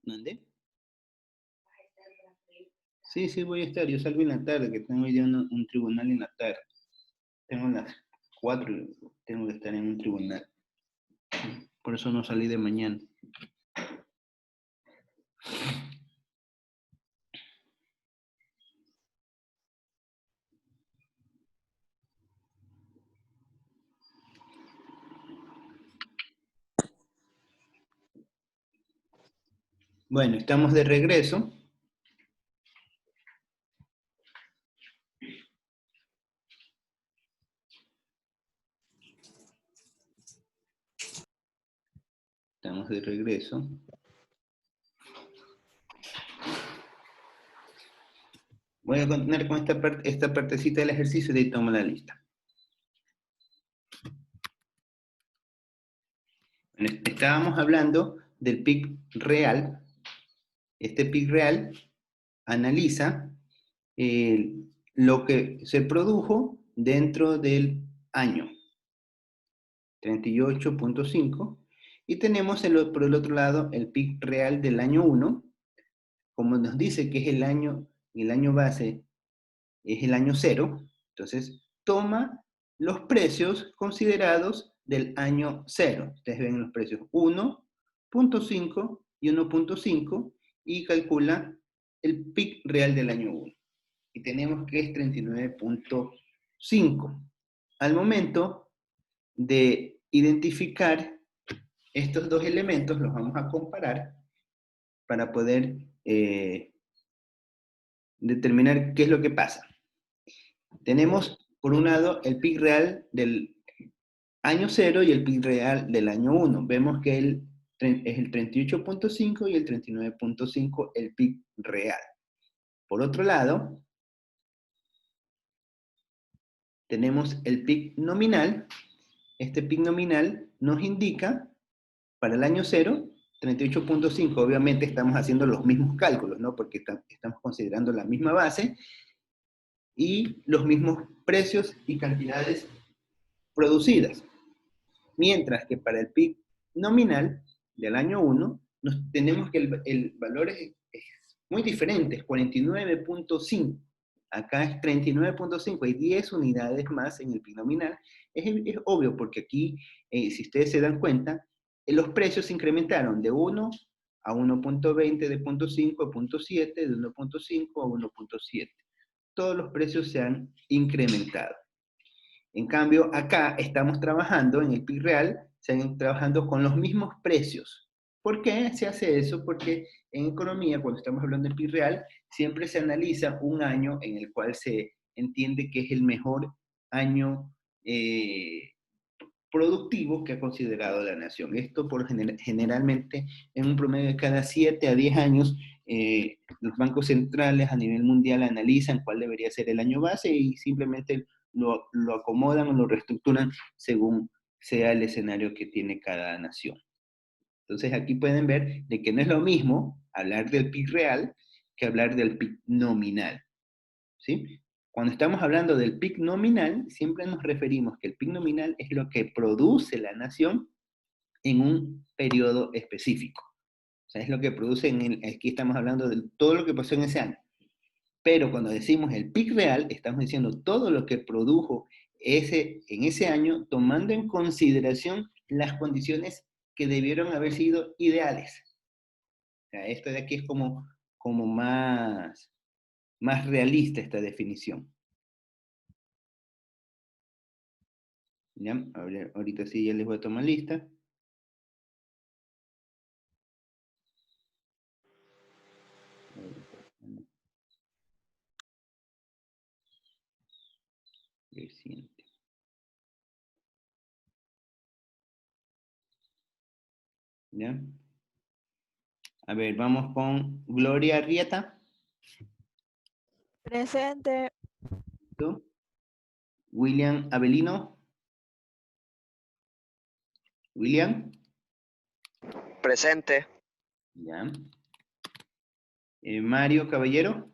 ¿Dónde? Sí, sí, voy a estar. Yo salgo en la tarde, que tengo hoy día un tribunal en la tarde. Tengo las 4 y tengo que estar en un tribunal. Por eso no salí de mañana. Bueno, estamos de regreso. Estamos de regreso. Voy a continuar con esta partecita del ejercicio y de ahí tomo la lista. Bueno, estábamos hablando del PIB real. Este PIB real analiza lo que se produjo dentro del año 38.5 y tenemos por el otro lado el PIB real del año 1, como nos dice que es el año base es el año 0, entonces toma los precios considerados del año 0. Ustedes ven los precios 1.5 y 1.5 y calcula el PIB real del año 1. Y tenemos que es 39.5. Al momento de identificar estos dos elementos, los vamos a comparar para poder determinar qué es lo que pasa. Tenemos, por un lado, el PIB real del año 0 y el PIB real del año 1. Vemos que es el 38.5 y el 39.5 el PIB real. Por otro lado, tenemos el PIB nominal. Este PIB nominal nos indica, para el año 0, 38.5. Obviamente estamos haciendo los mismos cálculos, ¿no? Porque estamos considerando la misma base y los mismos precios y cantidades producidas. Mientras que para el PIB nominal del año 1, tenemos que el valor es muy diferente, es 49.5. Acá es 39.5, hay 10 unidades más en el PIB nominal. Es obvio porque aquí, si ustedes se dan cuenta, los precios se incrementaron de 1 a 1.20, de 0.5 a 0.7, de 1.5 a 1.7. Todos los precios se han incrementado. En cambio, acá estamos trabajando en el PIB real, se han trabajando con los mismos precios. ¿Por qué se hace eso? Porque en economía, cuando estamos hablando del PIB real, siempre se analiza un año en el cual se entiende que es el mejor año productivo que ha considerado la nación. Esto generalmente en un promedio de cada 7 a 10 años, los bancos centrales a nivel mundial analizan cuál debería ser el año base y simplemente lo acomodan o lo reestructuran según sea el escenario que tiene cada nación. Entonces aquí pueden ver de que no es lo mismo hablar del PIB real que hablar del PIB nominal, ¿sí? Cuando estamos hablando del PIB nominal, siempre nos referimos que el PIB nominal es lo que produce la nación en un periodo específico. O sea, es lo que produce, aquí estamos hablando de todo lo que pasó en ese año. Pero cuando decimos el PIB real, estamos diciendo todo lo que produjo en ese año, tomando en consideración las condiciones que debieron haber sido ideales. O sea, esto de aquí es como más realista esta definición. ¿Ya? Ahorita sí ya les voy a tomar lista. Reciente. ¿Ya? A ver, vamos con Gloria Arrieta. Presente. ¿Tú? William Avelino. William. Presente. Ya. Mario Caballero.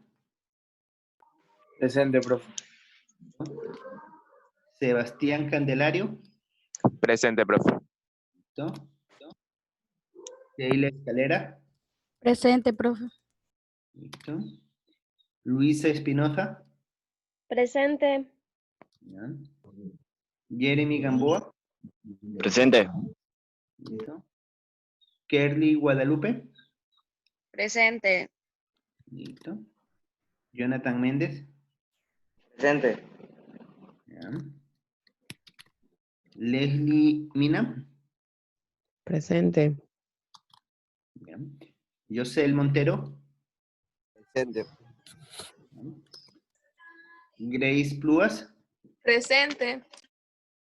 Presente, profe. Sebastián Candelario. Presente, profe. Sheila Escalera. Presente, profe. Listo. Luisa Espinoza. Presente. Ya. Jeremy Gamboa. Presente. Listo. Kerly Guadalupe. Presente. Listo. Jonathan Méndez. Presente. Ya. Leslie Mina. Presente. Ya. Yosel Montero. Presente. Grace Pluas. Presente.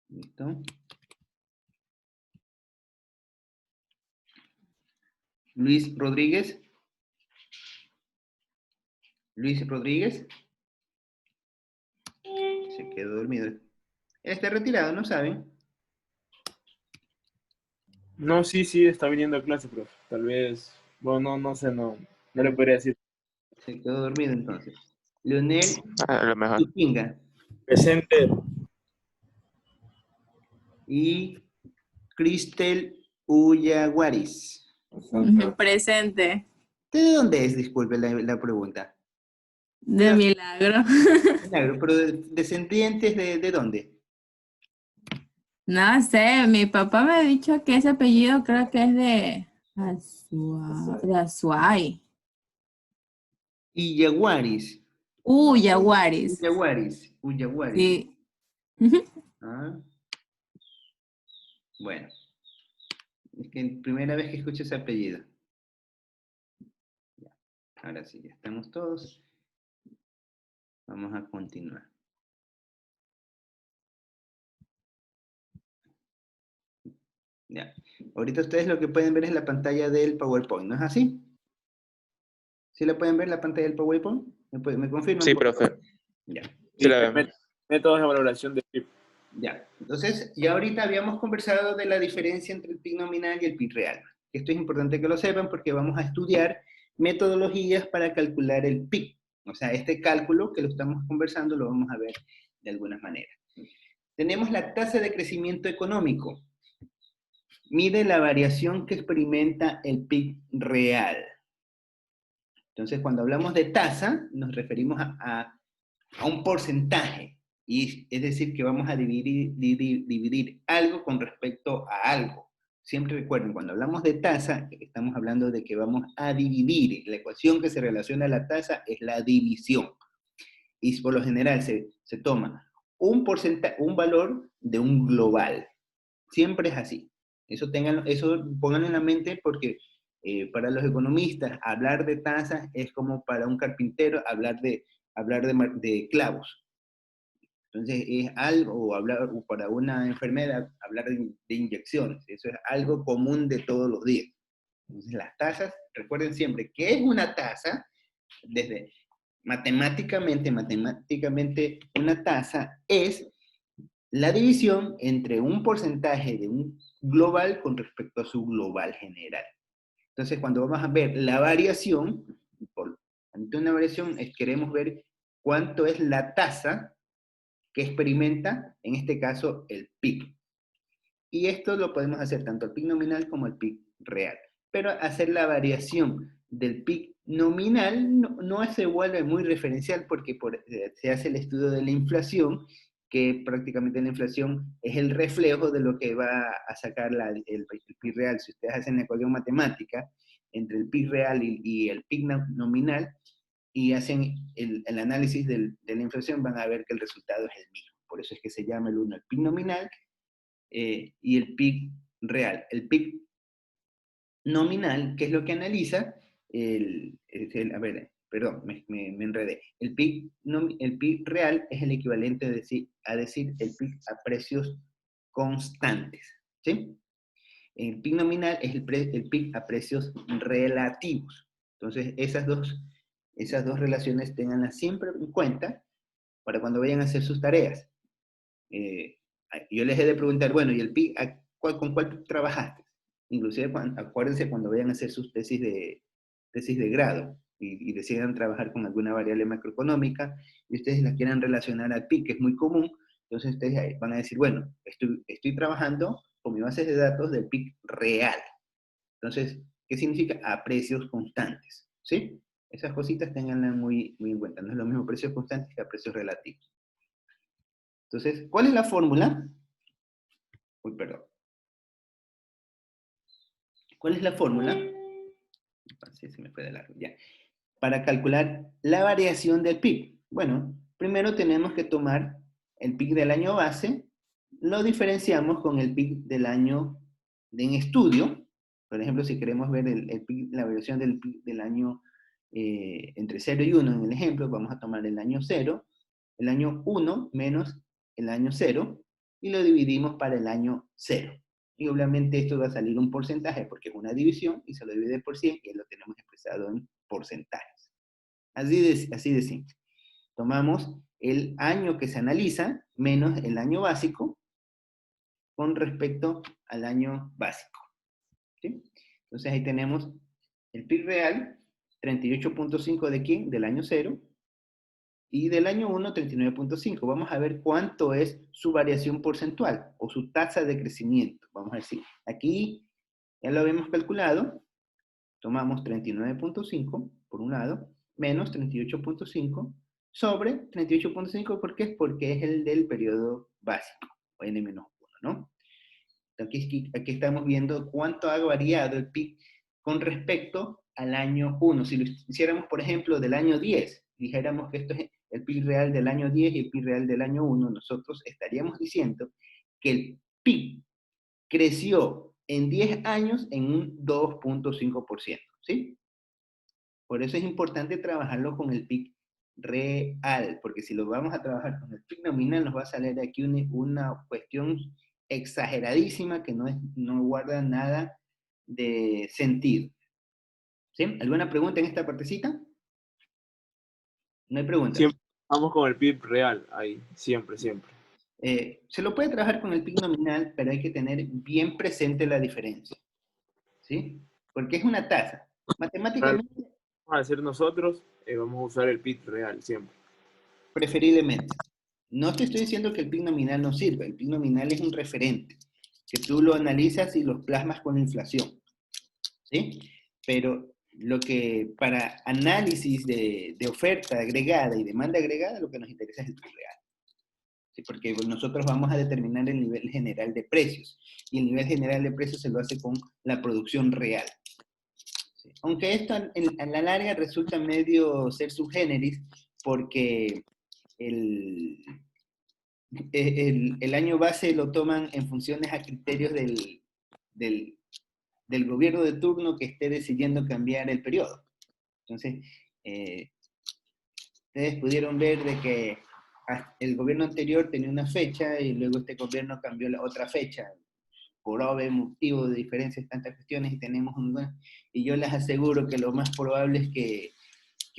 Listo. Luis Rodríguez. Luis Rodríguez. Se quedó dormido. Él está retirado, ¿no saben? No, sí, está viniendo a clase, profe. Tal vez, bueno, no sé, no le podría decir. Se quedó dormido entonces. Leonel A lo mejor. Tupinga. Presente. Y Cristel Ullaguaris. Presente. ¿De dónde es? Disculpe la pregunta. De milagro. Claro, pero descendientes de dónde? No sé, mi papá me ha dicho que ese apellido creo que es de Azuay. Illaguaris. Yaguaris. Ullaguaris. Ullaguaris. Sí. Ah. Bueno. Es que primera vez que escucho ese apellido. Ya. Ahora sí, ya estamos todos. Vamos a continuar. Ya. Ahorita ustedes lo que pueden ver es la pantalla del PowerPoint, ¿no es así? ¿Sí la pueden ver la pantalla del PowerPoint? ¿Me confirman? Sí, por favor? profe. Ya. Sí la vemos. Métodos de valoración de PIB. Ya. Entonces, ya ahorita habíamos conversado de la diferencia entre el PIB nominal y el PIB real. Esto es importante que lo sepan porque vamos a estudiar metodologías para calcular el PIB. O sea, este cálculo que lo estamos conversando lo vamos a ver de algunas maneras. Tenemos la tasa de crecimiento económico. Mide la variación que experimenta el PIB real. Entonces, cuando hablamos de tasa, nos referimos a un porcentaje. Y es decir, que vamos a dividir algo con respecto a algo. Siempre recuerden, cuando hablamos de tasa, estamos hablando de que vamos a dividir. La ecuación que se relaciona a la tasa es la división. Y por lo general se toma un valor de un global. Siempre es así. Eso pónganlo en la mente porque para los economistas hablar de tasas es como para un carpintero hablar de clavos. Entonces es algo, o para una enfermedad hablar de inyecciones. Eso es algo común de todos los días. Entonces las tasas, recuerden siempre, ¿qué es una tasa? Desde matemáticamente una tasa es la división entre un porcentaje de un global con respecto a su global general. Entonces, cuando vamos a ver la variación, ante una variación queremos ver cuánto es la tasa que experimenta, en este caso, el PIB. Y esto lo podemos hacer tanto el PIB nominal como el PIB real. Pero hacer la variación del PIB nominal no se vuelve muy referencial porque se hace el estudio de la inflación, que prácticamente la inflación es el reflejo de lo que va a sacar el PIB real. Si ustedes hacen la ecuación matemática entre el PIB real y el PIB nominal y hacen el análisis de la inflación, van a ver que el resultado es el mismo. Por eso es que se llama el uno el PIB nominal y el PIB real. El PIB nominal, ¿qué es lo que analiza? A ver, perdón, me enredé. El PIB real es el equivalente a decir el PIB a precios constantes, ¿sí? El PIB nominal es el PIB a precios relativos. Entonces, esas dos relaciones tenganlas siempre en cuenta para cuando vayan a hacer sus tareas. Yo les he de preguntar, bueno, ¿y el PIB, con cuál PIB trabajaste? Inclusive, acuérdense cuando vayan a hacer sus tesis de grado y decidan trabajar con alguna variable macroeconómica y ustedes la quieran relacionar al PIB, que es muy común, entonces ustedes van a decir, bueno, estoy trabajando con mi base de datos del PIB real. Entonces, ¿Qué significa? A precios constantes, ¿sí? Esas cositas tenganlas muy, muy en cuenta. No es lo mismo precios constantes que a precios relativos. Entonces, ¿cuál es la fórmula? Uy, perdón. ¿Cuál es la fórmula? Sí, se me fue de largo, ya. Para calcular la variación del PIB. Bueno, primero tenemos que tomar el PIB del año base, lo diferenciamos con el PIB del año en estudio. Por ejemplo, si queremos ver el PIB, la variación del PIB del año entre 0 y 1 en el ejemplo, vamos a tomar el año 0, el año 1 menos el año 0, y lo dividimos para el año 0. Y obviamente esto va a salir un porcentaje porque es una división y se lo divide por 100 y lo tenemos expresado en porcentajes. Así de simple. Tomamos el año que se analiza menos el año básico con respecto al año básico. ¿Sí? Entonces ahí tenemos el PIB real, 38.5 de quién? Del año 0. Y del año 1, 39.5. Vamos a ver cuánto es su variación porcentual o su tasa de crecimiento. Vamos a decir, aquí ya lo habíamos calculado. Tomamos 39.5 por un lado, menos 38.5 sobre 38.5. ¿Por qué? Porque es el del periodo básico, o n-1, ¿no? Aquí estamos viendo cuánto ha variado el PIB con respecto al año 1. Si lo hiciéramos, por ejemplo, del año 10, dijéramos que esto es el PIB real del año 10 y el PIB real del año 1, nosotros estaríamos diciendo que el PIB creció en 10 años en un 2.5%, ¿sí? Por eso es importante trabajarlo con el PIB real, porque si lo vamos a trabajar con el PIB nominal, nos va a salir aquí una cuestión exageradísima que no guarda nada de sentido. ¿Sí? ¿Alguna pregunta en esta partecita? No hay preguntas. Siempre vamos con el PIB real, ahí, siempre, siempre. Se lo puede trabajar con el PIB nominal, pero hay que tener bien presente la diferencia. ¿Sí? Porque es una tasa. Matemáticamente, Vamos a hacer nosotros, vamos a usar el PIB real, siempre. preferiblemente. No te estoy diciendo que el PIB nominal no sirva. El PIB nominal es un referente, que tú lo analizas y lo plasmas con la inflación. ¿Sí? Pero lo que para análisis de oferta agregada y demanda agregada, lo que nos interesa es el PIB real. ¿Sí? Porque nosotros vamos a determinar el nivel general de precios. Y el nivel general de precios se lo hace con la producción real. ¿Sí? Aunque esto en la larga resulta medio ser subgéneris, porque el año base lo toman en funciones a criterios del gobierno de turno que esté decidiendo cambiar el periodo. Entonces, ustedes pudieron ver de que el gobierno anterior tenía una fecha y luego este gobierno cambió la otra fecha por obvio motivo de diferencias, tantas cuestiones, y tenemos y yo les aseguro que lo más probable es que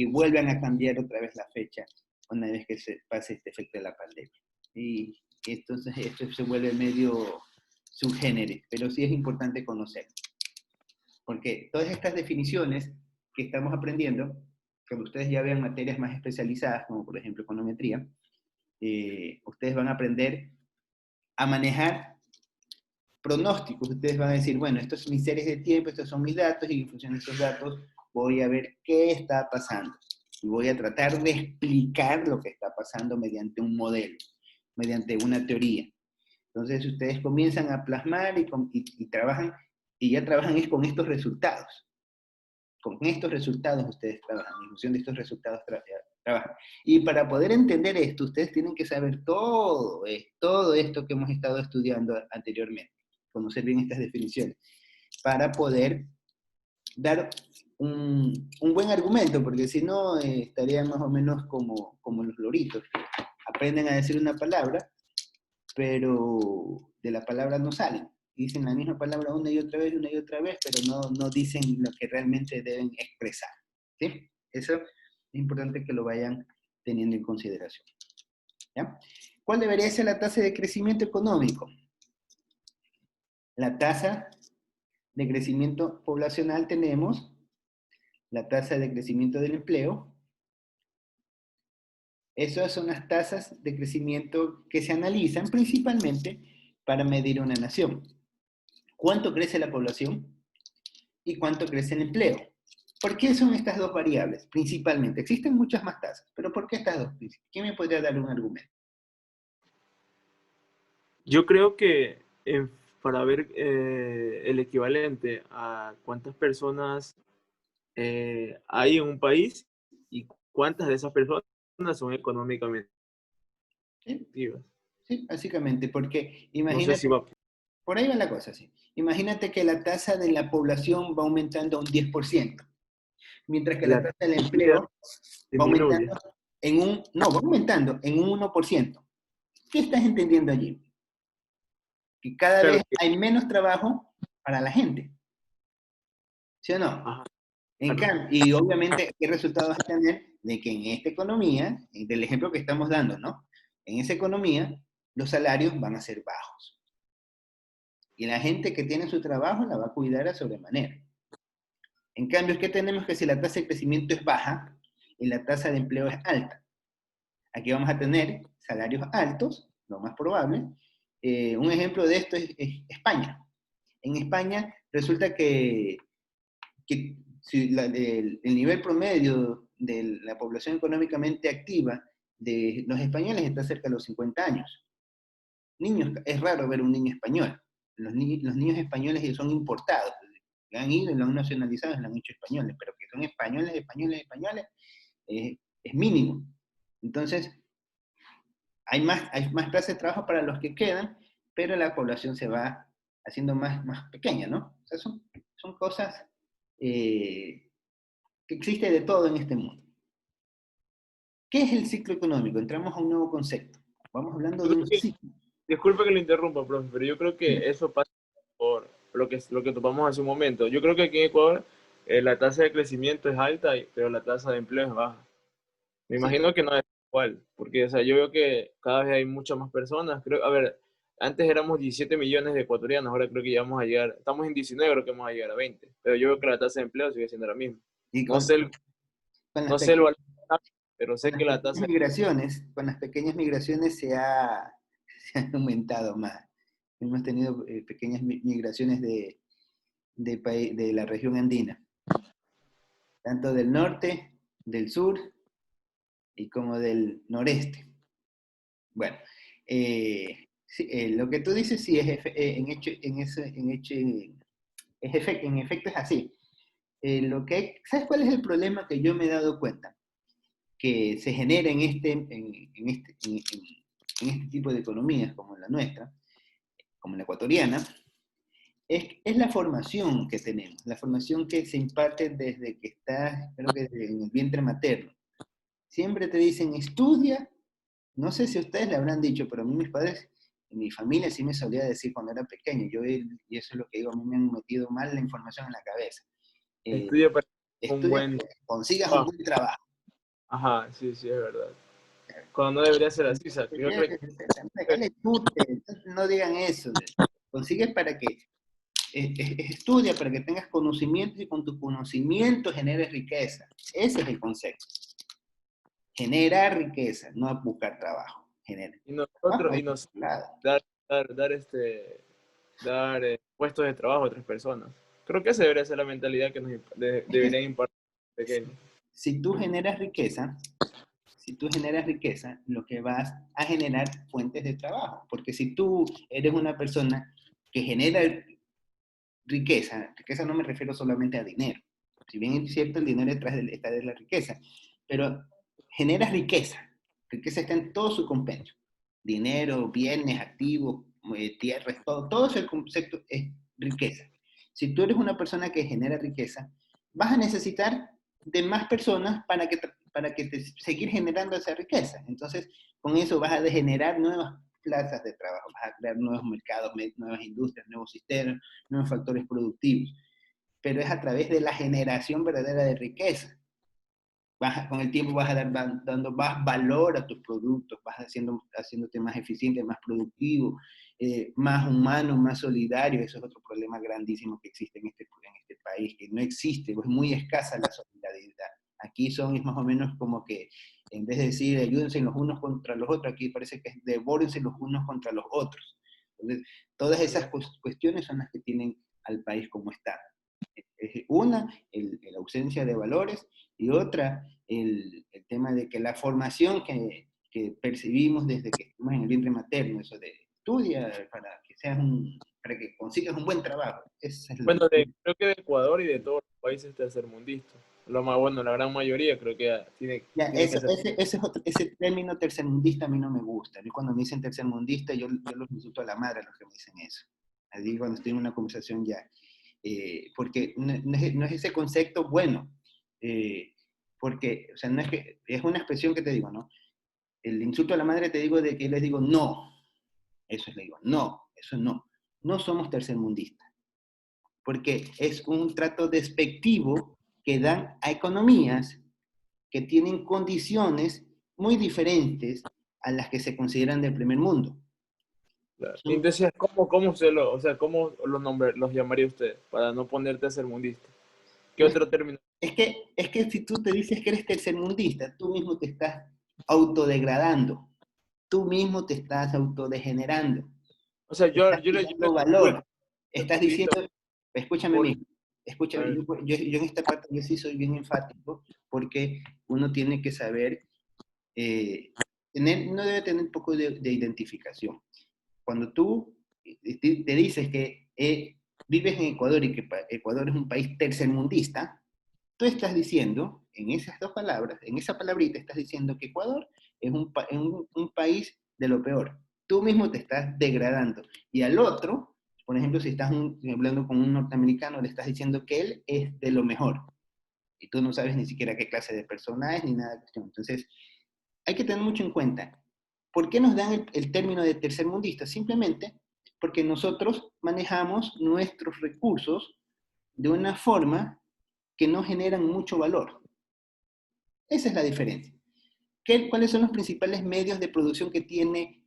vuelvan a cambiar otra vez la fecha una vez que se pase este efecto de la pandemia. Y entonces esto se vuelve medio subgénero, pero sí es importante conocer. Porque todas estas definiciones que estamos aprendiendo, cuando ustedes ya vean materias más especializadas, como por ejemplo econometría, ustedes van a aprender a manejar pronósticos. Ustedes van a decir, bueno, estos son mis series de tiempo, estos son mis datos, y en función de esos datos voy a ver qué está pasando. Y voy a tratar de explicar lo que está pasando mediante un modelo, mediante una teoría. Entonces ustedes comienzan a plasmar y trabajan, y ya trabajan es con estos resultados. Con estos resultados ustedes trabajan, en función de estos resultados trabajan. Y para poder entender esto, ustedes tienen que saber todo esto que hemos estado estudiando anteriormente, conocer bien estas definiciones, para poder dar un buen argumento, porque si no, estaría más o menos como los loritos, que aprenden a decir una palabra, pero de la palabra no salen. Dicen la misma palabra una y otra vez, pero no dicen lo que realmente deben expresar. ¿Sí? Eso es importante que lo vayan teniendo en consideración. ¿Ya? ¿Cuál debería ser la tasa de crecimiento económico? La tasa de crecimiento poblacional tenemos, la tasa de crecimiento del empleo. Esas son las tasas de crecimiento que se analizan principalmente para medir una nación. ¿Cuánto crece la población? y cuánto crece el empleo. ¿Por qué son estas dos variables? Principalmente, existen muchas más tasas, pero ¿por qué estas dos? ¿Quién me podría dar un argumento? Yo creo que para ver el equivalente a cuántas personas hay en un país y cuántas de esas personas son económicamente ¿Sí? activas. Sí, básicamente, porque No sé si imagínate, va. por ahí va la cosa, sí. Imagínate que la tasa de la población va aumentando a un 10%, mientras que la La tasa del vida empleo va disminuye. aumentando no, va aumentando en un 1%. ¿Qué estás entendiendo allí? Que cada Claro vez que, hay menos trabajo para la gente, ¿sí o no? ajá, En claro. cambio, y obviamente, ¿qué resultados vas a tener? De que en esta economía, del ejemplo que estamos dando, ¿no? En esa economía, los salarios van a ser bajos. Y la gente que tiene su trabajo la va a cuidar a sobremanera. En cambio, ¿qué tenemos? Que si la tasa de crecimiento es baja y la tasa de empleo es alta. Aquí vamos a tener salarios altos, lo más probable. Un ejemplo de esto es España. En España resulta que si el nivel promedio de la población económicamente activa de los españoles está cerca de los 50 años. Niños, es raro ver un niño español. Los niños españoles son importados. Han ido y lo han nacionalizado y lo han hecho españoles, pero que son españoles, españoles, españoles, es mínimo. Entonces, hay más plazas de trabajo para los que quedan, pero la población se va haciendo más pequeña, ¿no? O sea, son cosas que existe de todo en este mundo. ¿Qué es el ciclo económico? Entramos a un nuevo concepto. Vamos hablando Yo de creo un que, ciclo. disculpe que lo interrumpa, profe, pero yo creo que eso pasa por lo que topamos hace un momento. Yo creo que aquí en Ecuador la tasa de crecimiento es alta, pero la tasa de empleo es baja. Me Sí, imagino que no es igual, porque o sea, yo veo que cada vez hay muchas más personas. Creo, a ver, antes éramos 17 millones de ecuatorianos, ahora creo que ya vamos a llegar, estamos en 19, creo que vamos a llegar a 20, pero yo veo que la tasa de empleo sigue siendo la misma. y No sé, con las no sé el pequeñas, valor, pero sé que la tasa, migraciones, con las pequeñas migraciones se ha aumentado más. Hemos tenido pequeñas migraciones de la región andina, tanto del norte, del sur y como del noreste. Bueno, sí, lo que tú dices sí es en efecto es así. ¿Sabes cuál es el problema que yo me he dado cuenta? Que se genera en este tipo de economías como la nuestra, como la ecuatoriana, es la formación que tenemos, la formación que se imparte desde que estás, creo que desde en el vientre materno. Siempre te dicen, estudia. No sé si ustedes le habrán dicho, pero a mí mis padres, en mi familia sí me solía decir cuando era pequeño, y eso es lo que digo, a mí me han metido mal la información en la cabeza. Eh, estudia para un Estudia buen para que consigas un trabajo. buen trabajo. Ajá, sí, sí, es verdad. Cuando no debería ser así, o sea, yo creo que No digan eso. Consigues para que estudia, para que tengas conocimientos y con tu conocimiento generes riqueza. Ese es el concepto. Generar riqueza, no buscar trabajo. Generar y trabajo nosotros, es y nos lado. dar puestos de trabajo a otras personas. Creo que esa debería ser la mentalidad que Es que deberían impartir pequeños. si tú generas riqueza, lo que vas a generar fuentes de trabajo. Porque si tú eres una persona que genera riqueza no me refiero solamente a dinero. Si bien es cierto, el dinero está de la riqueza, pero generas riqueza. Riqueza está en todo su compendio. Dinero, bienes, activos, tierras, todo ese concepto es riqueza. Si tú eres una persona que genera riqueza, vas a necesitar de más personas para que seguir generando esa riqueza. Entonces, con eso vas a generar nuevas plazas de trabajo, vas a crear nuevos mercados, nuevas industrias, nuevos sistemas, nuevos factores productivos. Pero es a través de la generación verdadera de riqueza. Con el tiempo vas a dando más valor a tus productos, vas haciéndote más eficiente, más productivo, más humano, más solidario. Eso es otro problema grandísimo que existe en este país, que no existe, es muy escasa la solidaridad. Aquí es más o menos como que, en vez de decir ayúdense los unos contra los otros, aquí parece que es devórense los unos contra los otros. Entonces, todas esas cuestiones son las que tienen al país como está. Una, la ausencia de valores, y otra, el tema de que la formación que percibimos desde que estamos en el vientre materno, eso de estudia para que consigas un buen trabajo. Esa es Bueno, creo que de Ecuador y de todos los países tercermundistas. Lo más bueno, la gran mayoría creo que ya, tiene que ser. ese término tercermundista a mí no me gusta. A mí cuando me dicen tercermundista, yo los insulto a la madre a los que me dicen eso. Así cuando estoy en una conversación ya. Porque no es ese concepto bueno. Porque, o sea, no es que, es una expresión que te digo, ¿no? El insulto a la madre te digo de que les digo, no. Eso le digo, no, eso no. No somos tercermundistas. Porque es un trato despectivo que dan a economías que tienen condiciones muy diferentes a las que se consideran del primer mundo. Claro. Entonces, ¿cómo usted o sea, cómo los llamaría usted para no poner tercermundista? ¿Qué otro término? Es que si tú te dices que eres tercermundista, tú mismo te estás autodegradando, tú mismo te estás autodegenerando. O sea, Estás quitando valor. Estás diciendo, escúchame mismo, escúchame, yo en esta parte yo sí soy bien enfático, porque uno tiene que saber, no debe tener un poco de identificación. Cuando tú te dices que vives en Ecuador y que Ecuador es un país tercermundista, tú estás diciendo, en esas dos palabras, en esa palabrita, estás diciendo que Ecuador es un país de lo peor. Tú mismo te estás degradando. Y al otro, por ejemplo, si estás hablando con un norteamericano, le estás diciendo que él es de lo mejor. Y tú no sabes ni siquiera qué clase de persona es, ni nada de cuestión. Entonces, hay que tener mucho en cuenta. ¿Por qué nos dan el término de tercermundista? Simplemente porque nosotros manejamos nuestros recursos de una forma que no generan mucho valor. Esa es la diferencia. ¿Cuáles son los principales medios de producción que tiene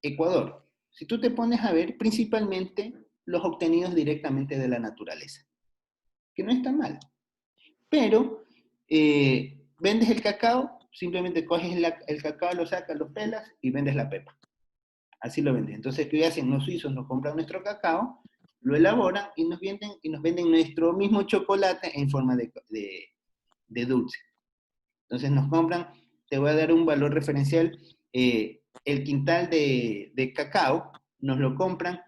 Ecuador? Si tú te pones a ver, principalmente los obtenidos directamente de la naturaleza, que no está mal. Pero vendes el cacao, simplemente coges el cacao, lo sacas, lo pelas y vendes la pepa. Así lo venden. Entonces, ¿qué hacen? Los suizos nos compran nuestro cacao, lo elaboran y nos venden nuestro mismo chocolate en forma de dulce. Entonces nos compran, te voy a dar un valor referencial, el quintal de cacao nos lo compran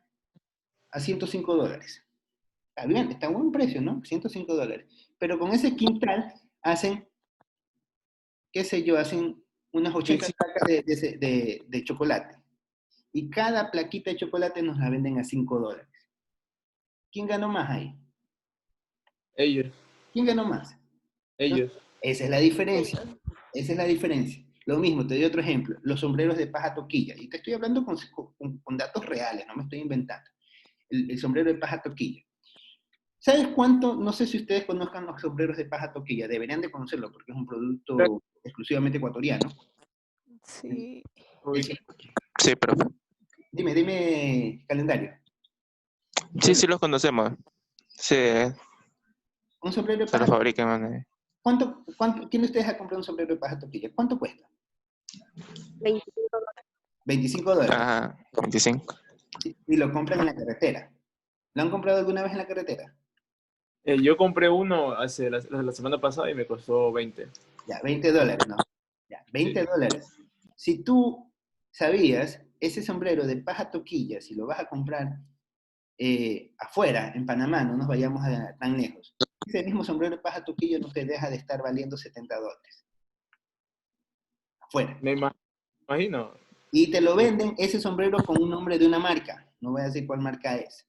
a $105. Está bien, está a buen precio, ¿no? $105. Pero con ese quintal hacen, qué sé yo, hacen unas 80 placas de chocolate. Y cada plaquita de chocolate nos la venden a $5. ¿Quién ganó más ahí? Ellos. ¿Quién ganó más? Ellos. Esa es la diferencia. Esa es la diferencia. Lo mismo, te doy otro ejemplo, los sombreros de paja toquilla. Y te estoy hablando con datos reales, no me estoy inventando. El sombrero de paja toquilla. ¿Sabes cuánto? No sé si ustedes conozcan los sombreros de paja toquilla. Deberían de conocerlo porque es un producto exclusivamente ecuatoriano. Sí. Sí, profe. Dime, calendario. Sí, sí los conocemos. Sí, Un sombrero de se paja los toquilla. fabrican. ¿Quién de ustedes ha comprado un sombrero de paja toquilla? ¿Cuánto cuesta? $25. Ajá, 25. Y lo compran en la carretera. ¿Lo han comprado alguna vez en la carretera? Yo compré uno hace la semana pasada y me costó 20. Ya, $20, ¿no? Ya, $20. Si tú sabías, ese sombrero de paja toquilla, si lo vas a comprar afuera, en Panamá, no nos vayamos tan lejos, ese mismo sombrero de paja toquilla no te deja de estar valiendo $70. Afuera. Me imagino. Y te lo venden ese sombrero con un nombre de una marca. No voy a decir cuál marca es.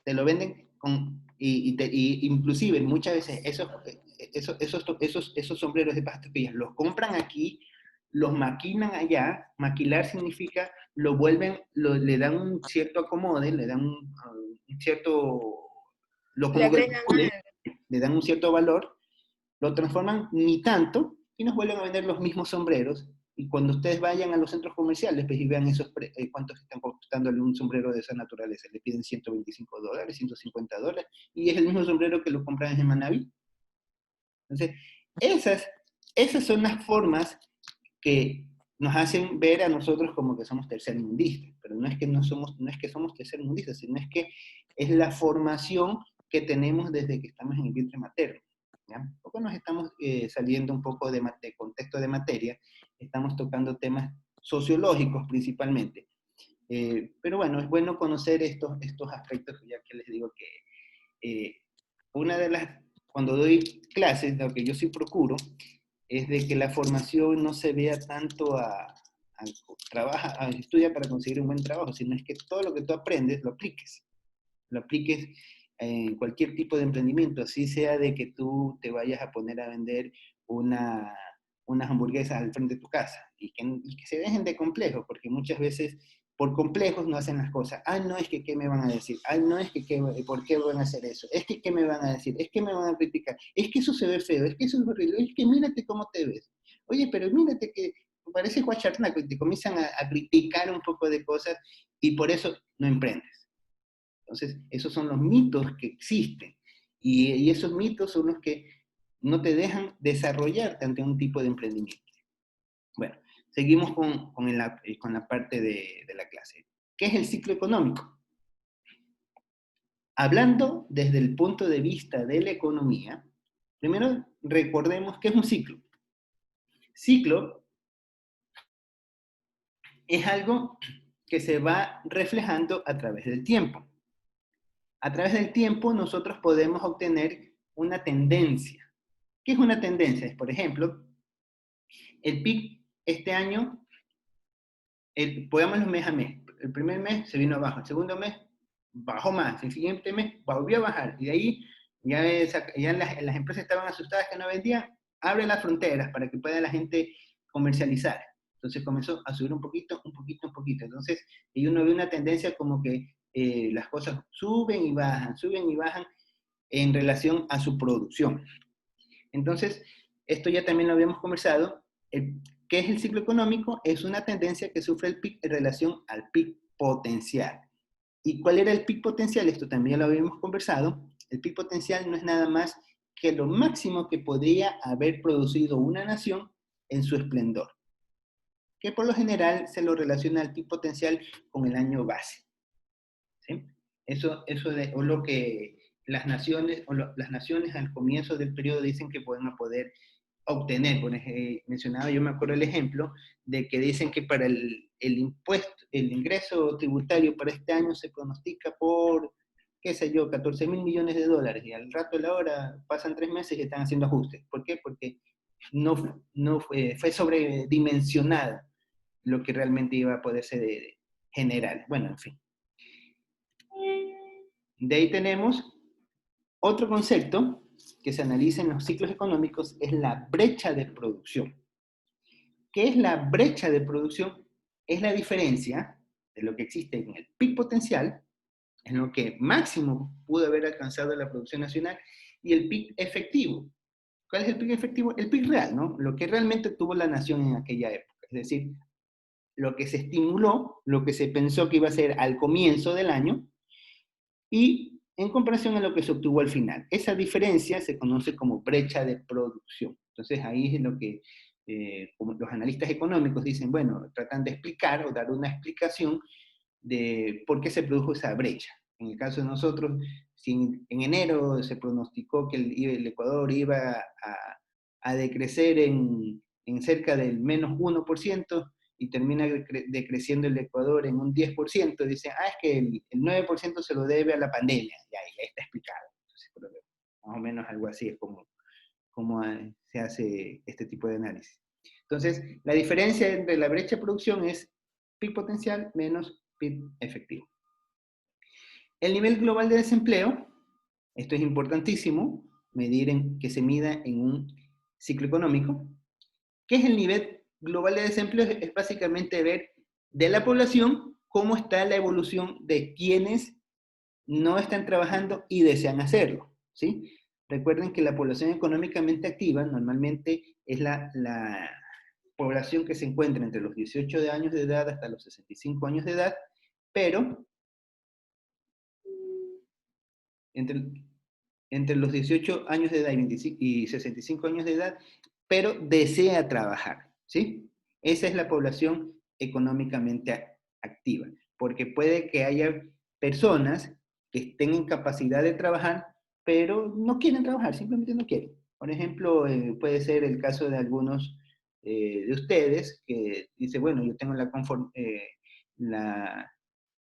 Te lo venden con... Y inclusive muchas veces esos sombreros de paja toquilla los compran aquí, los maquilan allá. Maquilar significa lo vuelven, le dan un cierto acomode, le dan un cierto... le dan un cierto valor, lo transforman ni tanto y nos vuelven a vender los mismos sombreros. Y cuando ustedes vayan a los centros comerciales pues, y vean cuántos están costando un sombrero de esa naturaleza, le piden $125, $150, y es el mismo sombrero que lo compran en Manaví. Entonces, esas son las formas que nos hacen ver a nosotros como que somos tercermundistas, pero no es que somos tercermundistas, sino es que es la formación que tenemos desde que estamos en el vientre materno. ¿Ya? Porque nos estamos saliendo un poco de contexto de materia, estamos tocando temas sociológicos principalmente. Pero bueno, es bueno conocer estos aspectos, ya que les digo que cuando doy clases, lo que yo sí procuro es de que la formación no se vea tanto estudia para conseguir un buen trabajo, sino es que todo lo que tú aprendes lo apliques en cualquier tipo de emprendimiento, así sea de que tú te vayas a poner a vender unas hamburguesas al frente de tu casa, y que se dejen de complejos, porque muchas veces por complejos no hacen las cosas. Ay, no, es que ¿qué me van a decir? Ay, no, es que ¿por qué van a hacer eso? Es que ¿qué me van a decir? Es que me van a criticar. Es que eso se ve feo, es que eso es horrible, es que mírate cómo te ves. Oye, pero mírate que parece guacharnaco, y te comienzan a criticar un poco de cosas, y por eso no emprendes. Entonces, esos son los mitos que existen, y esos mitos son los que no te dejan desarrollarte ante un tipo de emprendimiento. Bueno, seguimos con la parte de la clase. ¿Qué es el ciclo económico? Hablando desde el punto de vista de la economía, primero recordemos qué es un ciclo. Ciclo es algo que se va reflejando a través del tiempo. A través del tiempo nosotros podemos obtener una tendencia. ¿Qué es una tendencia? Es, por ejemplo, el PIB este año, pongámoslo mes a mes. El primer mes se vino abajo, el segundo mes bajó más, el siguiente mes volvió a bajar, y de ahí ya las empresas estaban asustadas que no vendían, abre las fronteras para que pueda la gente comercializar. Entonces comenzó a subir un poquito, un poquito, un poquito. Entonces, y uno ve una tendencia como que las cosas suben y bajan en relación a su producción. Entonces, esto ya también lo habíamos conversado. ¿Qué es el ciclo económico? Es una tendencia que sufre el PIB en relación al PIB potencial. ¿Y cuál era el PIB potencial? Esto también lo habíamos conversado. El PIB potencial no es nada más que lo máximo que podría haber producido una nación en su esplendor, que por lo general se lo relaciona al PIB potencial con el año base. ¿Sí? O lo que las naciones al comienzo del periodo dicen que pueden poder obtener. Por ejemplo, mencionaba, yo me acuerdo el ejemplo de que dicen que para el ingreso tributario para este año se pronostica por, qué sé yo, 14.000 millones de dólares, y al rato de la hora pasan 3 meses y están haciendo ajustes. ¿Por qué? Porque fue sobredimensionada lo que realmente iba a poderse generar. Bueno, en fin. De ahí tenemos otro concepto que se analiza en los ciclos económicos, es la brecha de producción. ¿Qué es la brecha de producción? Es la diferencia de lo que existe en el PIB potencial, en lo que máximo pudo haber alcanzado la producción nacional, y el PIB efectivo. ¿Cuál es el PIB efectivo? El PIB real, ¿no? Lo que realmente tuvo la nación en aquella época. Es decir, lo que se estimuló, lo que se pensó que iba a ser al comienzo del año, y en comparación a lo que se obtuvo al final. Esa diferencia se conoce como brecha de producción. Entonces ahí es lo que como los analistas económicos dicen, bueno, tratan de explicar o dar una explicación de por qué se produjo esa brecha. En el caso de nosotros, si en enero se pronosticó que el Ecuador iba a decrecer en cerca del menos 1%, y termina decreciendo el Ecuador en un 10%, dicen, es que el 9% se lo debe a la pandemia. Ya está explicado. Entonces, más o menos algo así es como se hace este tipo de análisis. Entonces, la diferencia entre la brecha de producción es PIB potencial menos PIB efectivo. El nivel global de desempleo, esto es importantísimo, que se mida en un ciclo económico. ¿Qué es el nivel global de desempleo? Es básicamente ver de la población cómo está la evolución de quienes no están trabajando y desean hacerlo, ¿sí? Recuerden que la población económicamente activa normalmente es la población que se encuentra entre los 18 años de edad hasta los 65 años de edad, pero entre los 18 años de edad y 65 años de edad, pero desea trabajar, ¿sí? Esa es la población económicamente activa, porque puede que haya personas que estén en capacidad de trabajar, pero no quieren trabajar, simplemente no quieren. Por ejemplo, puede ser el caso de algunos de ustedes que dicen, bueno, yo tengo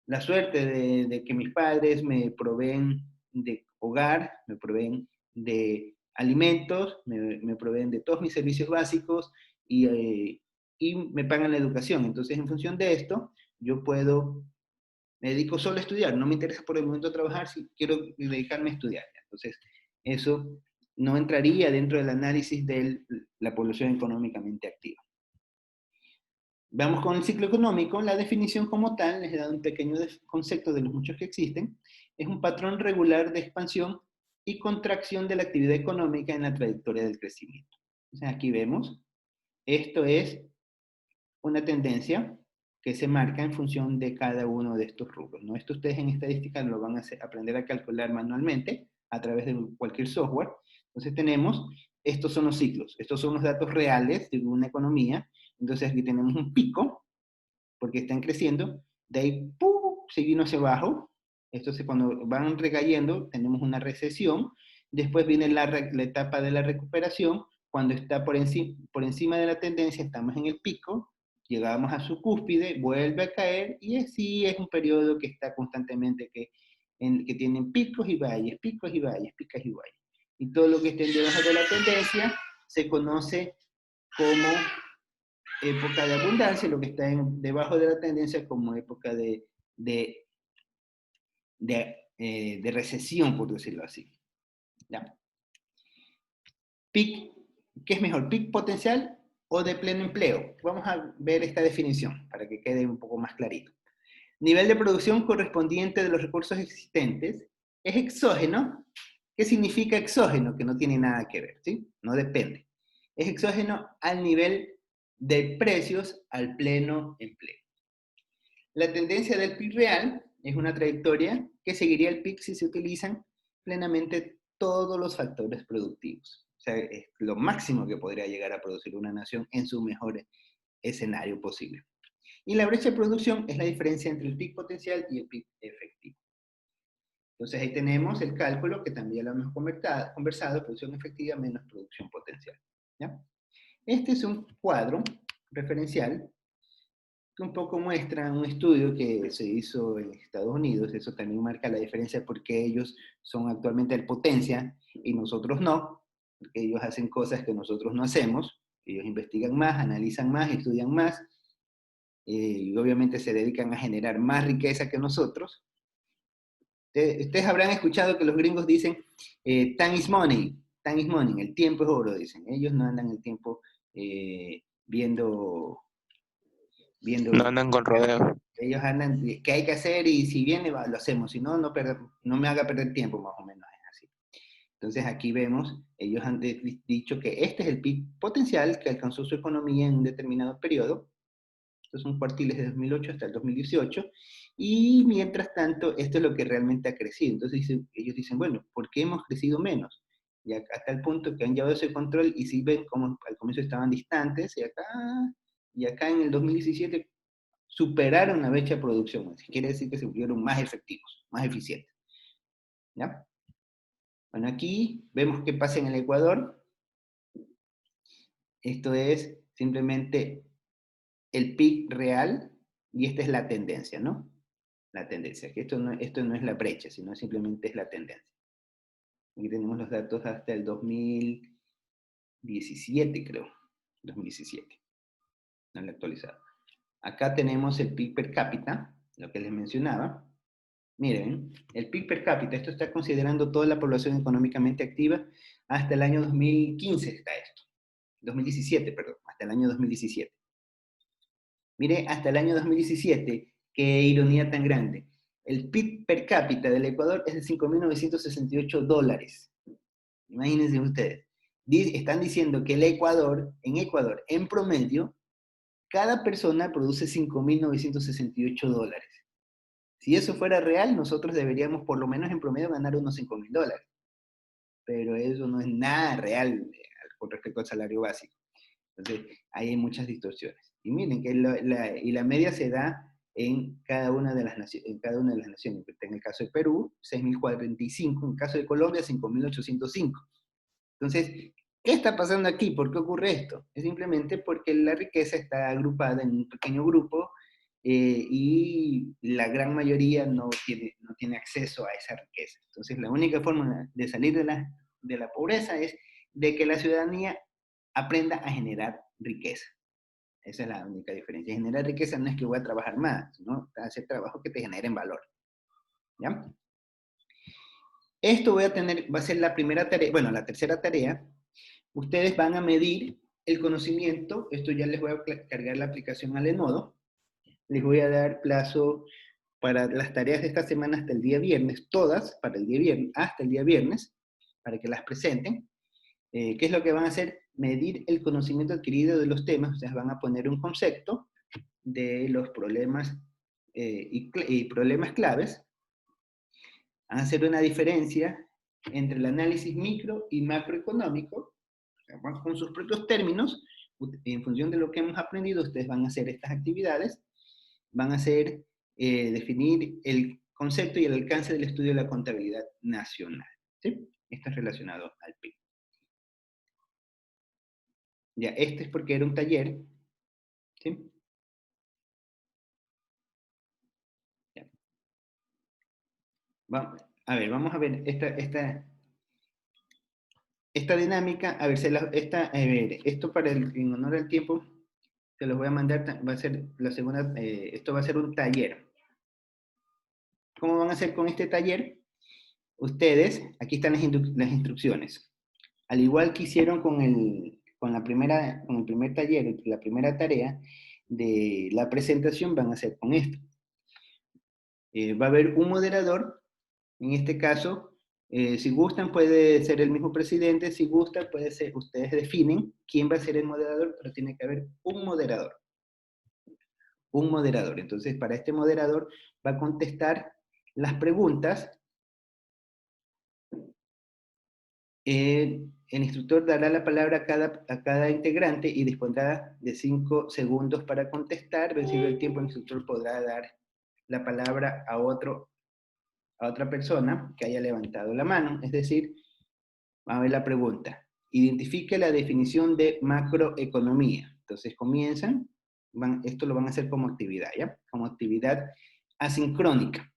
la suerte de que mis padres me proveen de hogar, me proveen de alimentos, me proveen de todos mis servicios básicos y me pagan la educación. Entonces, en función de esto, yo me dedico solo a estudiar, no me interesa por el momento trabajar, si quiero dedicarme a estudiar. Entonces, eso no entraría dentro del análisis de la población económicamente activa. Vamos con el ciclo económico. La definición como tal, les he dado un pequeño concepto de los muchos que existen, es un patrón regular de expansión y contracción de la actividad económica en la trayectoria del crecimiento. Entonces aquí vemos, esto es una tendencia que se marca en función de cada uno de estos rubros, ¿no? Esto ustedes en estadística lo van a aprender a calcular manualmente a través de cualquier software. Entonces tenemos, estos son los ciclos, estos son los datos reales de una economía. Entonces aquí tenemos un pico, porque están creciendo, de ahí ¡pum!, se vino hacia abajo. Entonces cuando van recayendo tenemos una recesión, después viene la etapa de la recuperación, cuando está por encima de la tendencia estamos en el pico, llegamos a su cúspide, vuelve a caer, y así es un periodo que está constantemente, que tienen picos y valles, picos y valles, picos y valles. Y todo lo que esté debajo de la tendencia se conoce como época de abundancia, lo que está debajo de la tendencia como época de recesión, por decirlo así. ¿Ya? PIC, ¿qué es mejor? ¿PIC potencial o de pleno empleo? Vamos a ver esta definición para que quede un poco más clarito. Nivel de producción correspondiente de los recursos existentes es exógeno. ¿Qué significa exógeno? Que no tiene nada que ver, ¿sí? No depende. Es exógeno al nivel de precios al pleno empleo. La tendencia del PIB real es una trayectoria que seguiría el PIB si se utilizan plenamente todos los factores productivos. O sea, es lo máximo que podría llegar a producir una nación en su mejor escenario posible. Y la brecha de producción es la diferencia entre el PIB potencial y el PIB efectivo. Entonces ahí tenemos el cálculo que también lo hemos conversado, producción efectiva menos producción potencial. ¿Ya? Este es un cuadro referencial que un poco muestra un estudio que se hizo en Estados Unidos. Eso también marca la diferencia porque ellos son actualmente la potencia y nosotros no, porque ellos hacen cosas que nosotros no hacemos. Ellos investigan más, analizan más, estudian más, y obviamente se dedican a generar más riqueza que nosotros. Ustedes habrán escuchado que los gringos dicen, time is money, el tiempo es oro, dicen. Ellos no andan el tiempo viendo... No andan con rodeo. Ellos andan, ¿qué hay que hacer? Y si viene, lo hacemos. Si no, no me haga perder tiempo, más o menos es así. Entonces aquí vemos, ellos han dicho que este es el PIB potencial que alcanzó su economía en un determinado periodo. Estos son cuartiles de 2008 hasta el 2018. Y mientras tanto, esto es lo que realmente ha crecido. Entonces ellos dicen, bueno, ¿por qué hemos crecido menos? Y hasta el punto que han llevado ese control y si ven como al comienzo estaban distantes y acá en el 2017 superaron la brecha de producción. Quiere decir que se volvieron más efectivos, más eficientes. ¿Ya? Bueno, aquí vemos qué pasa en el Ecuador. Esto es simplemente el PIB real y esta es la tendencia, ¿no? La tendencia, que esto no es la brecha, sino simplemente es la tendencia. Aquí tenemos los datos hasta el 2017, creo. 2017. No lo he actualizado. Acá tenemos el PIB per cápita, lo que les mencionaba. Miren, el PIB per cápita, esto está considerando toda la población económicamente activa hasta el año 2015 está esto. 2017, perdón, hasta el año 2017. Mire, hasta el año 2017, qué ironía tan grande. El PIB per cápita del Ecuador es de $5.968. Imagínense ustedes. Están diciendo que en promedio, cada persona produce $5.968. Si eso fuera real, nosotros deberíamos por lo menos en promedio ganar unos $5.000. Pero eso no es nada real con respecto al salario básico. Entonces, ahí hay muchas distorsiones. Y miren que la media se da en cada una de las naciones. En el caso de Perú, 6.045, en el caso de Colombia, 5.805. Entonces, ¿qué está pasando aquí? ¿Por qué ocurre esto? Es simplemente porque la riqueza está agrupada en un pequeño grupo y la gran mayoría no tiene acceso a esa riqueza. Entonces, la única forma de salir de la pobreza es de que la ciudadanía aprenda a generar riqueza. Esa es la única diferencia. Generar riqueza no es que voy a trabajar más, sino hacer trabajos que te generen valor. ¿Ya? Esto va a ser la primera tarea, bueno, la tercera tarea. Ustedes van a medir el conocimiento. Esto ya les voy a cargar la aplicación al Enodo. Les voy a dar plazo para las tareas de esta semana hasta el día viernes, todas para el día viernes, hasta el día viernes, para que las presenten. ¿Qué es lo que van a hacer? Medir el conocimiento adquirido de los temas. Ustedes van a poner un concepto de los problemas y problemas claves. Van a hacer una diferencia entre el análisis micro y macroeconómico, con sus propios términos. En función de lo que hemos aprendido, ustedes van a hacer estas actividades. Van a hacer definir el concepto y el alcance del estudio de la contabilidad nacional. ¿Sí? Esto es relacionado al PIB. Ya, este es porque era un taller. ¿Sí? Ya. Vamos a ver esta dinámica. A ver, esto en honor al tiempo, se los voy a mandar, va a ser la segunda, esto va a ser un taller. ¿Cómo van a hacer con este taller? Ustedes, aquí están las instrucciones. Al igual que hicieron con el primer taller, la primera tarea de la presentación, van a hacer con esto. Va a haber un moderador, en este caso, si gustan puede ser el mismo presidente, si gusta puede ser, ustedes definen quién va a ser el moderador, pero tiene que haber un moderador. Un moderador. Entonces, para este moderador va a contestar las preguntas. El instructor dará la palabra a cada integrante y dispondrá de 5 segundos para contestar. Vencido el tiempo, el instructor podrá dar la palabra a otra persona que haya levantado la mano. Es decir, vamos a ver la pregunta. Identifique la definición de macroeconomía. Entonces comienzan, esto lo van a hacer como actividad, ¿ya? Como actividad asincrónica.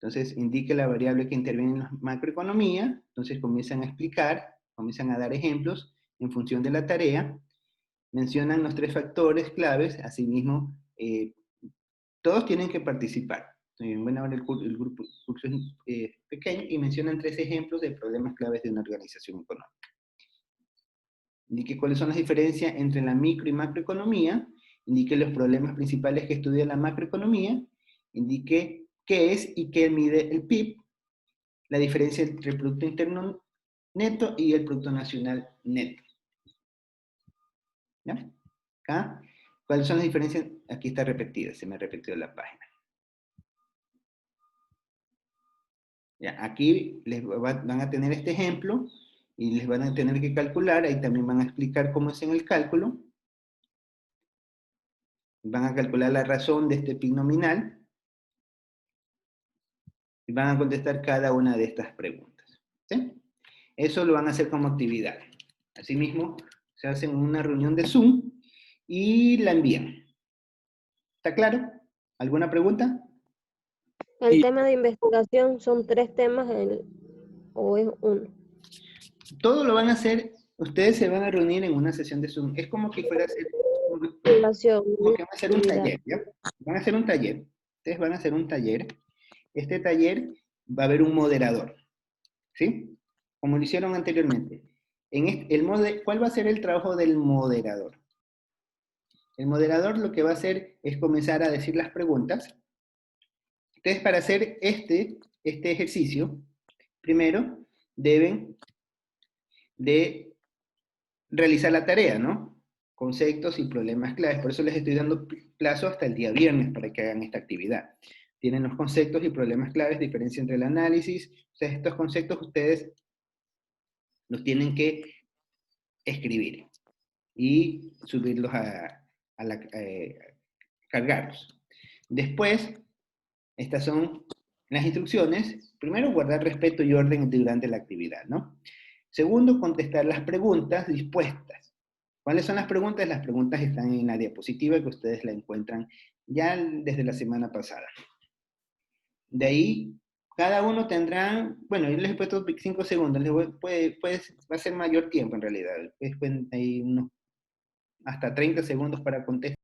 Entonces, indique la variable que interviene en la macroeconomía. Entonces, comienzan a explicar, comienzan a dar ejemplos en función de la tarea. Mencionan los 3 factores claves. Asimismo, todos tienen que participar. Bueno, ahora el curso es pequeño y mencionan 3 ejemplos de problemas claves de una organización económica. Indique cuáles son las diferencias entre la micro y macroeconomía. Indique los problemas principales que estudia la macroeconomía. Indique qué es y qué mide el PIB, la diferencia entre el Producto Interno Neto y el Producto Nacional Neto. ¿Ya? Acá, ¿cuáles son las diferencias? Aquí está repetida, se me ha repetido la página. Ya, aquí van a tener este ejemplo y les van a tener que calcular, ahí también van a explicar cómo es en el cálculo. Van a calcular la razón de este PIB nominal. Y van a contestar cada una de estas preguntas. ¿Sí? Eso lo van a hacer como actividad. Asimismo, se hacen una reunión de Zoom y la envían. ¿Está claro? ¿Alguna pregunta? El tema de investigación son 3 temas o es uno. Todo lo van a hacer, ustedes se van a reunir en una sesión de Zoom. Es como que fuera a hacer, como que van a hacer un taller, ¿ya? Van a hacer un taller. Ustedes van a hacer un taller. Este taller va a haber un moderador, ¿sí? Como lo hicieron anteriormente. ¿Cuál va a ser el trabajo del moderador? El moderador lo que va a hacer es comenzar a decir las preguntas. Ustedes para hacer este ejercicio, primero deben de realizar la tarea, ¿no? Conceptos y problemas claves. Por eso les estoy dando plazo hasta el día viernes para que hagan esta actividad. Tienen los conceptos y problemas claves, diferencia entre el análisis. O sea, estos conceptos ustedes los tienen que escribir y subirlos cargarlos. Después, estas son las instrucciones. Primero, guardar respeto y orden durante la actividad, ¿no? Segundo, contestar las preguntas dispuestas. ¿Cuáles son las preguntas? Las preguntas están en la diapositiva que ustedes la encuentran ya desde la semana pasada. De ahí, cada uno tendrá, bueno, yo les he puesto 5 segundos, va a ser mayor tiempo en realidad. Después hay hasta 30 segundos para contestar.